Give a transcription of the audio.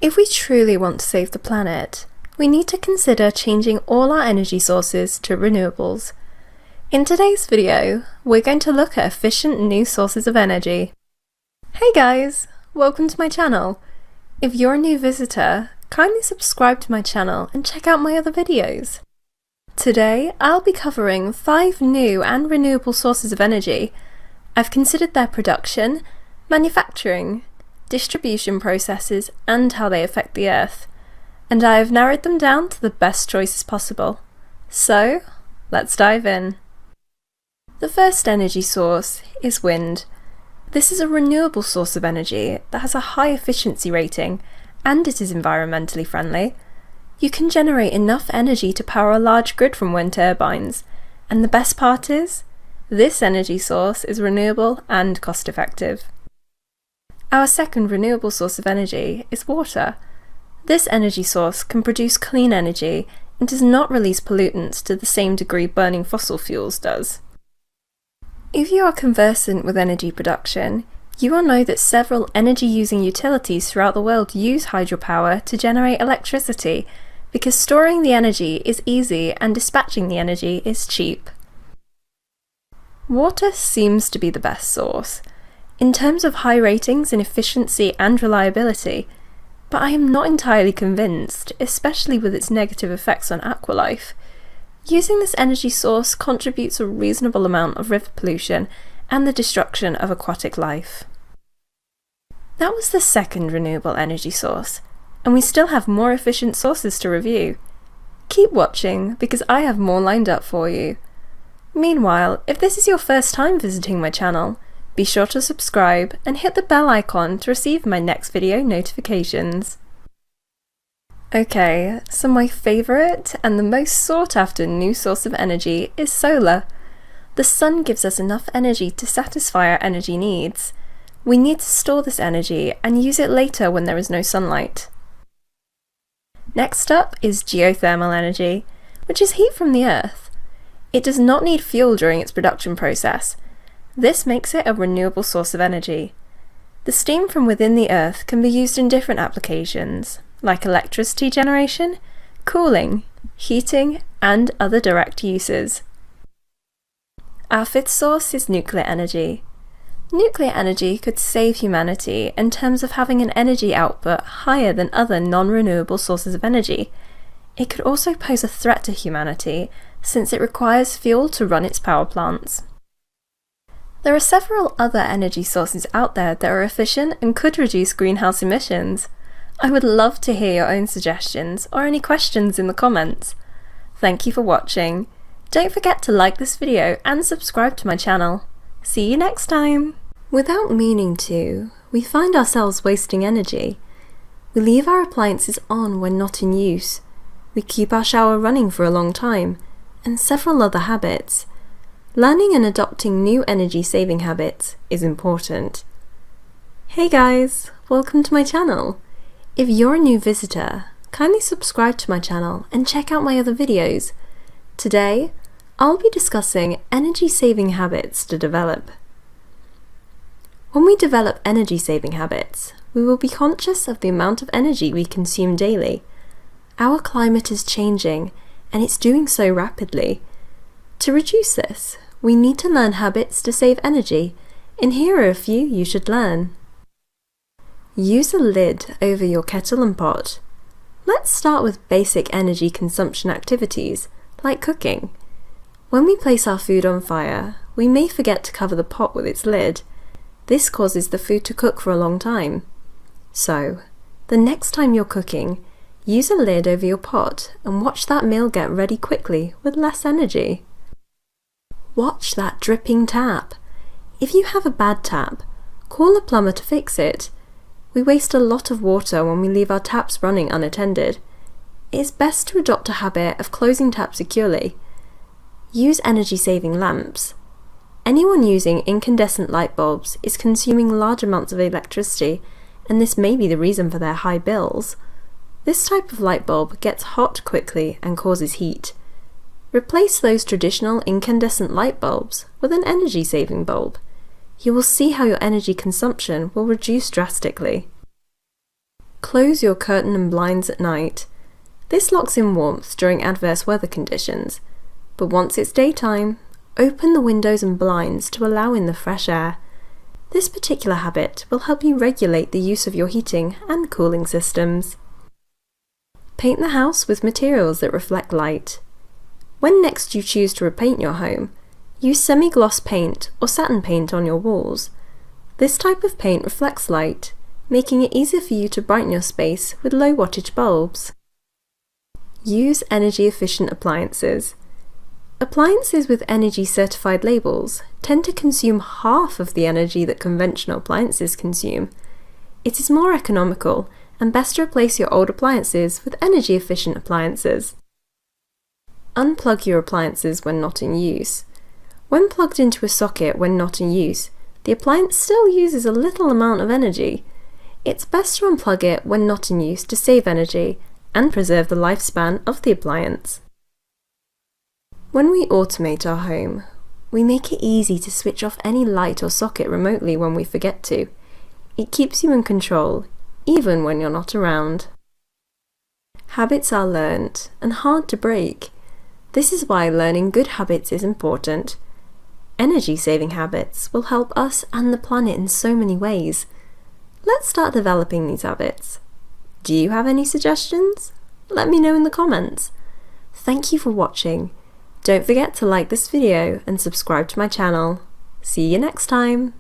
If we truly want to save the planet, we need to consider changing all our energy sources to renewables. In today's video, we're going to look at efficient new sources of energy. Hey guys, welcome to my channel. If you're a new visitor, kindly subscribe to my channel and check out my other videos. Today, I'll be covering 5 new and renewable sources of energy. I've considered their production, manufacturing, distribution processes, and how they affect the Earth. And I have narrowed them down to the best choices possible. So, let's dive in. The first energy source is wind. This is a renewable source of energy that has a high efficiency rating, and it is environmentally friendly. You can generate enough energy to power a large grid from wind turbines, and the best part is, this energy source is renewable and cost effective. Our second renewable source of energy is water. This energy source can produce clean energy and does not release pollutants to the same degree burning fossil fuels does. If you are conversant with energy production, you will know that several energy-using utilities throughout the world use hydropower to generate electricity because storing the energy is easy and dispatching the energy is cheap. Water seems to be the best source, in terms of high ratings in efficiency and reliability, but I am not entirely convinced, especially with its negative effects on aqualife. Using this energy source contributes a reasonable amount of river pollution and the destruction of aquatic life. That was the second renewable energy source, and we still have more efficient sources to review. Keep watching because I have more lined up for you. Meanwhile, if this is your first time visiting my channel, be sure to subscribe and hit the bell icon to receive my next video notifications. Okay, so my favourite and the most sought after new source of energy is solar. The sun gives us enough energy to satisfy our energy needs. We need to store this energy and use it later when there is no sunlight. Next up is geothermal energy, which is heat from the earth. It does not need fuel during its production process. This makes it a renewable source of energy. The steam from within the earth can be used in different applications, like electricity generation, cooling, heating, and other direct uses. Our fifth source is nuclear energy. Nuclear energy could save humanity in terms of having an energy output higher than other non-renewable sources of energy. It could also pose a threat to humanity since it requires fuel to run its power plants. There are several other energy sources out there that are efficient and could reduce greenhouse emissions. I would love to hear your own suggestions or any questions in the comments. Thank you for watching. Don't forget to like this video and subscribe to my channel. See you next time! Without meaning to, we find ourselves wasting energy. We leave our appliances on when not in use. We keep our shower running for a long time, and several other habits. Learning and adopting new energy-saving habits is important. Hey guys, welcome to my channel. If you're a new visitor, kindly subscribe to my channel and check out my other videos. Today, I'll be discussing energy-saving habits to develop. When we develop energy-saving habits, we will be conscious of the amount of energy we consume daily. Our climate is changing, and it's doing so rapidly. To reduce this, we need to learn habits to save energy, and here are a few you should learn. Use a lid over your kettle and pot. Let's start with basic energy consumption activities, like cooking. When we place our food on fire, we may forget to cover the pot with its lid. This causes the food to cook for a long time. So, the next time you're cooking, use a lid over your pot and watch that meal get ready quickly with less energy. Watch that dripping tap. If you have a bad tap, call a plumber to fix it. We waste a lot of water when we leave our taps running unattended. It is best to adopt a habit of closing taps securely. Use energy-saving lamps. Anyone using incandescent light bulbs is consuming large amounts of electricity, and this may be the reason for their high bills. This type of light bulb gets hot quickly and causes heat. Replace those traditional incandescent light bulbs with an energy-saving bulb. You will see how your energy consumption will reduce drastically. Close your curtain and blinds at night. This locks in warmth during adverse weather conditions, but once it's daytime, open the windows and blinds to allow in the fresh air. This particular habit will help you regulate the use of your heating and cooling systems. Paint the house with materials that reflect light. When next you choose to repaint your home, use semi-gloss paint or satin paint on your walls. This type of paint reflects light, making it easier for you to brighten your space with low wattage bulbs. Use energy-efficient appliances. Appliances with energy certified labels tend to consume half of the energy that conventional appliances consume. It is more economical and best to replace your old appliances with energy-efficient appliances. Unplug your appliances when not in use. When plugged into a socket when not in use, the appliance still uses a little amount of energy. It's best to unplug it when not in use to save energy and preserve the lifespan of the appliance. When we automate our home, we make it easy to switch off any light or socket remotely when we forget to. It keeps you in control, even when you're not around. Habits are learned and hard to break. This is why learning good habits is important. Energy-saving habits will help us and the planet in so many ways. Let's start developing these habits. Do you have any suggestions? Let me know in the comments. Thank you for watching. Don't forget to like this video and subscribe to my channel. See you next time!